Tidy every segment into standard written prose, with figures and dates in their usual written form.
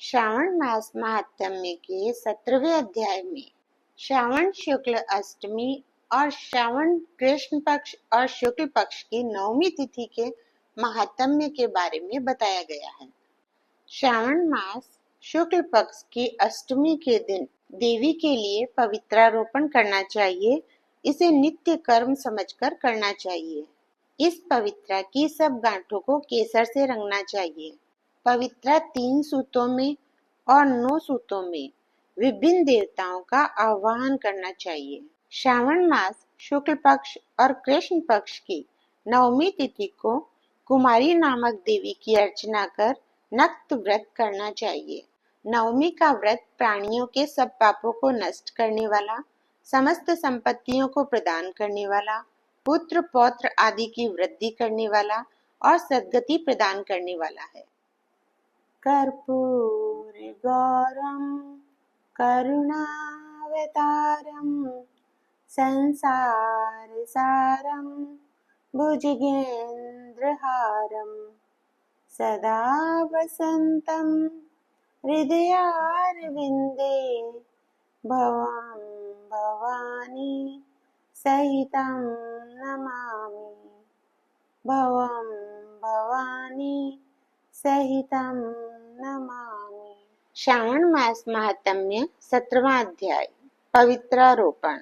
श्रावण मास महात्म्य के 17वें अध्याय में श्रावण शुक्ल अष्टमी और श्रावण कृष्ण पक्ष और शुक्ल पक्ष की नवमी तिथि के महात्म्य के बारे में बताया गया है। श्रावण मास शुक्ल पक्ष की अष्टमी के दिन देवी के लिए पवित्रारोपण करना चाहिए। इसे नित्य कर्म समझकर करना चाहिए। इस पवित्रा की सब गांठों को केसर से रंगना चाहिए। पवित्रा 3 सूतों में और 9 सूतों में विभिन्न देवताओं का आह्वान करना चाहिए। श्रावण मास शुक्ल पक्ष और कृष्ण पक्ष की नवमी तिथि को कुमारी नामक देवी की अर्चना कर नक्त व्रत करना चाहिए। नवमी का व्रत प्राणियों के सब पापों को नष्ट करने वाला, समस्त संपत्तियों को प्रदान करने वाला, पुत्र पौत्र आदि की वृद्धि करने वाला और सद्गति प्रदान करने वाला है। कर्पूर गौरम करुणावतारम संसार सारम भुजगेन्द्रहारम सदा वसंतम हृदयारविंदे भवं भवानी सहितं नमामि। भवं भवानी सहितं नमामि। श्रावण मास महात्म्य 17वां अध्याय पवित्रारोपण।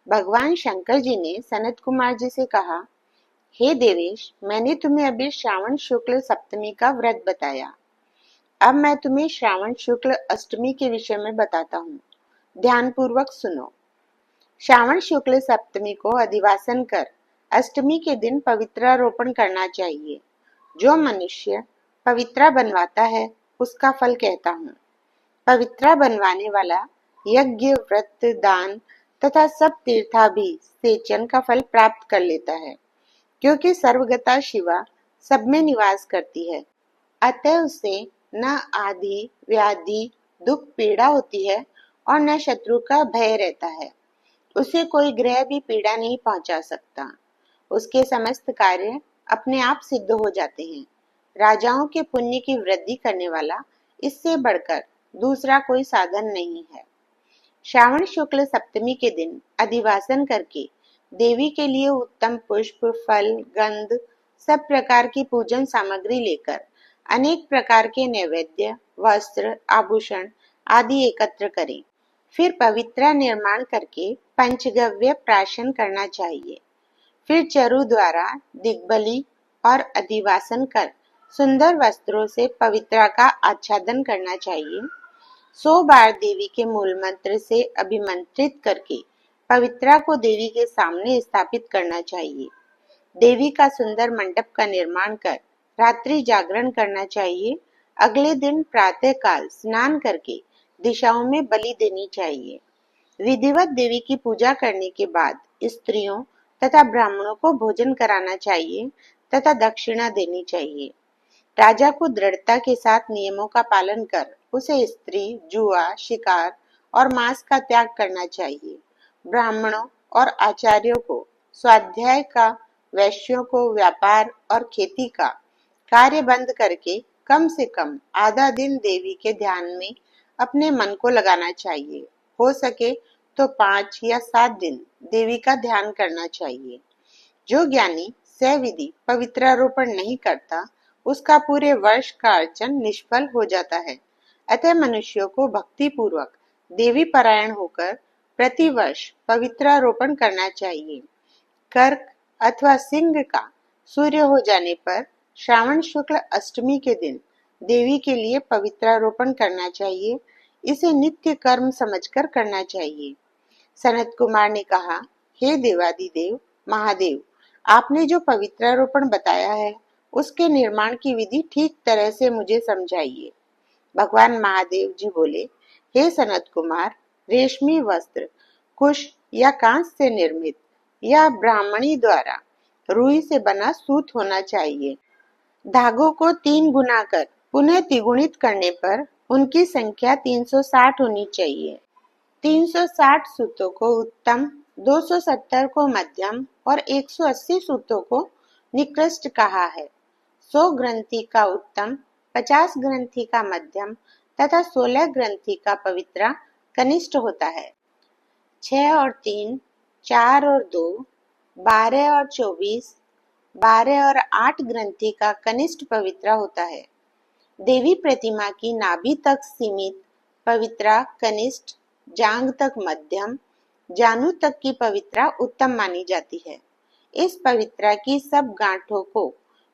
भगवान शंकर जी ने सनत कुमार जी से कहा, हे देवेश, मैंने तुम्हें अभी श्रावण शुक्ल सप्तमी का व्रत बताया। अब मैं तुम्हें श्रावण शुक्ल अष्टमी के विषय में बताता हूँ। ध्यान पूर्वक सुनो। श्रावण शुक्ल सप्तमी को अधिवासन कर अष्टमी के दिन पवित्रारोपण करना चाहिए। जो मनुष्य पवित्रा बनवाता है उसका फल कहता हूँ। पवित्रा बनवाने वाला यज्ञ, व्रत, दान तथा सब तीर्थाभिषेचन का फल प्राप्त कर लेता है, क्योंकि सर्वगता शिवा सब में निवास करती है। अतः उसे न आदि व्याधि दुख पीड़ा होती है और न शत्रु का भय रहता है। उसे कोई ग्रह भी पीड़ा नहीं पहुंचा सकता। उसके समस्त कार्य अपने आप सिद्ध हो जाते हैं। राजाओं के पुण्य की वृद्धि करने वाला इससे बढ़कर दूसरा कोई साधन नहीं है। श्रावण शुक्ल सप्तमी के दिन अधिवासन करके देवी के लिए उत्तम पुष्प, फल, गंध, सब प्रकार की पूजन सामग्री लेकर अनेक प्रकार के नैवेद्य, वस्त्र, आभूषण आदि एकत्र करें। फिर पवित्रा निर्माण करके पंचगव्य प्राशन करना चाहिए। फिर चरु द्वारा दिग्बली और अधिवासन कर सुंदर वस्त्रों से पवित्रा का आच्छादन करना चाहिए। 100 बार देवी के मूल मंत्र से अभिमंत्रित करके पवित्रा को देवी के सामने स्थापित करना चाहिए। देवी का सुंदर मंडप का निर्माण कर रात्रि जागरण करना चाहिए। अगले दिन प्रातः काल स्नान करके दिशाओं में बलि देनी चाहिए। विधिवत देवी की पूजा करने के बाद स्त्रियों तथा ब्राह्मणों को भोजन कराना चाहिए तथा दक्षिणा देनी चाहिए। राजा को दृढ़ता के साथ नियमों का पालन कर उसे स्त्री, जुआ, शिकार और मांस का त्याग करना चाहिए। ब्राह्मणों और आचार्यों को स्वाध्याय का, वैश्यों को व्यापार और खेती का कार्य बंद करके कम से कम आधा दिन देवी के ध्यान में अपने मन को लगाना चाहिए। हो सके तो 5 या 7 दिन देवी का ध्यान करना चाहिए। जो ज्ञानी सविधि पवित्रारोपण नहीं करता उसका पूरे वर्ष का अर्चन निष्फल हो जाता है। अतः मनुष्यों को भक्ति पूर्वक देवी परायण होकर प्रतिवर्ष पवित्रारोपण करना चाहिए। कर्क अथवा सिंह का सूर्य हो जाने पर श्रावण शुक्ल अष्टमी के दिन देवी के लिए पवित्रारोपण करना चाहिए। इसे नित्य कर्म समझकर करना चाहिए। सनत कुमार ने कहा, हे देवादिदेव महादेव, आपने जो पवित्रारोपण बताया है उसके निर्माण की विधि ठीक तरह से मुझे समझाइए। भगवान महादेव जी बोले, हे सनत कुमार, रेशमी वस्त्र कुश या कांस से निर्मित या ब्राह्मणी द्वारा रुई से बना सूत होना चाहिए। धागों को 3 गुना कर पुनः तिगुणित करने पर उनकी संख्या 360 होनी चाहिए। 360 सूतों को उत्तम, 270 को मध्यम और 180 सूतों को निकृष्ट कहा है। 100 ग्रंथि का उत्तम, 50 ग्रंथि का मध्यम, तथा 16 ग्रंथि का पवित्रा कनिष्ठ होता है। 6 और 3, 4 और 2, 12 और 24, 12 और 8 ग्रंथि का कनिष्ठ पवित्रा होता है। देवी प्रतिमा की नाभि तक सीमित पवित्रा कनिष्ठ, जांघ तक मध्यम, जानू तक की पवित्रा उत्तम मानी जाती है। इस पवित्रा की सब गांठों को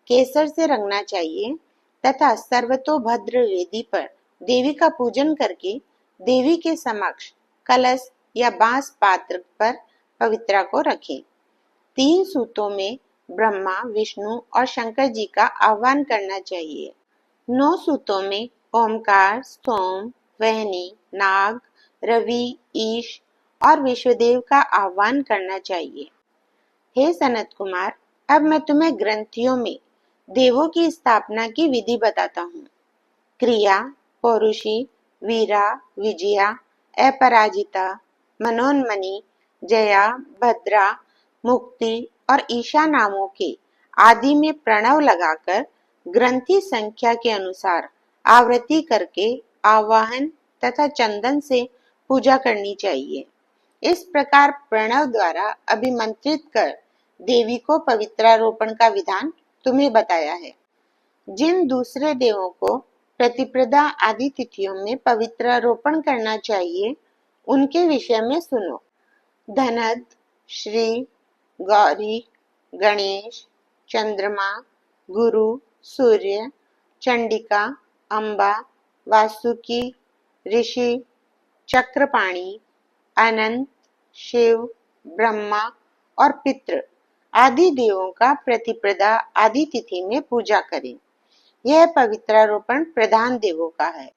केसर से रंगना चाहिए तथा सर्वतोभद्र वेदी पर देवी का पूजन करके देवी के समक्ष कलश या बांस पात्र पर पवित्रा को रखें। 3 सूतों में ब्रह्मा, विष्णु और शंकर जी का आह्वान करना चाहिए। 9 सूतों में ओमकार, सोम, वहनी, नाग, रवि, ईश और विश्वदेव का आह्वान करना चाहिए। हे सनत कुमार, अब मैं तुम्हें ग्रंथियों में देवों की स्थापना की विधि बताता हूँ। क्रिया: पौरुषी, वीरा, विजया, अपराजिता, मनोन्मणि, जया, भद्रा, मुक्ति और ईशा नामों के आदि में प्रणव लगाकर ग्रंथि संख्या के अनुसार आवृत्ति करके आवाहन तथा चंदन से पूजा करनी चाहिए। इस प्रकार प्रणव द्वारा अभिमंत्रित कर देवी को पवित्रारोपण का विधान तुम्हें बताया है। जिन दूसरे देवों को प्रतिप्रदा आदि तिथियों में पवित्रारोपण करना चाहिए, उनके विषय में सुनो। धनद, श्री, गौरी, गणेश, चंद्रमा, गुरु, सूर्य, चंडिका, अम्बा, वासुकी, ऋषि, चक्रपाणि, अनंत, शिव, ब्रह्मा और पितृ आदि देवों का प्रतिप्रदा आदि तिथि में पूजा करें। यह पवित्रारोपण प्रधान देवों का है।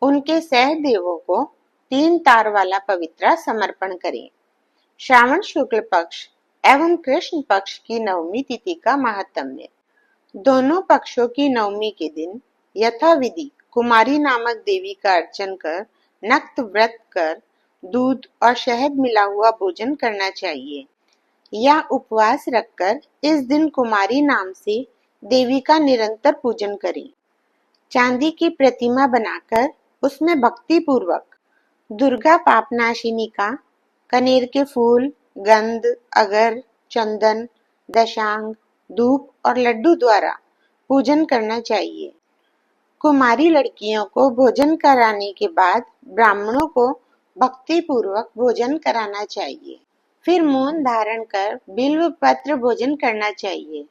उनके सह देवों को 3 तार वाला पवित्रा समर्पण करें। श्रावण शुक्ल पक्ष एवं कृष्ण पक्ष की नवमी तिथि का महात्म्य। दोनों पक्षों की नवमी के दिन यथाविधि कुमारी नामक देवी का अर्चन कर नक्त व्रत कर दूध और शहद मिला हुआ भोजन करना चाहिए या उपवास रखकर इस दिन कुमारी नाम से देवी का निरंतर पूजन करें। चांदी की प्रतिमा बनाकर उसमें भक्ति पूर्वक दुर्गा पापनाशिनी का कनेर के फूल, गंध, अगर, चंदन, दशांग, धूप और लड्डू द्वारा पूजन करना चाहिए। कुमारी लड़कियों को भोजन कराने के बाद ब्राह्मणों को भक्ति पूर्वक भोजन कराना चाहिए। फिर मौन धारण कर बिल्व पत्र भोजन करना चाहिए।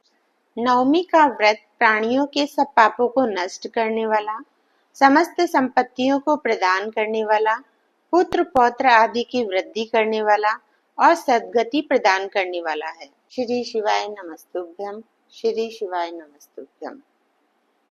नवमी का व्रत प्राणियों के सब पापों को नष्ट करने वाला, समस्त संपत्तियों को प्रदान करने वाला, पुत्र पौत्र आदि की वृद्धि करने वाला और सद्गति प्रदान करने वाला है। श्री शिवाय नमस्तुभ्यम। श्री शिवाय नमस्तुभ्यम।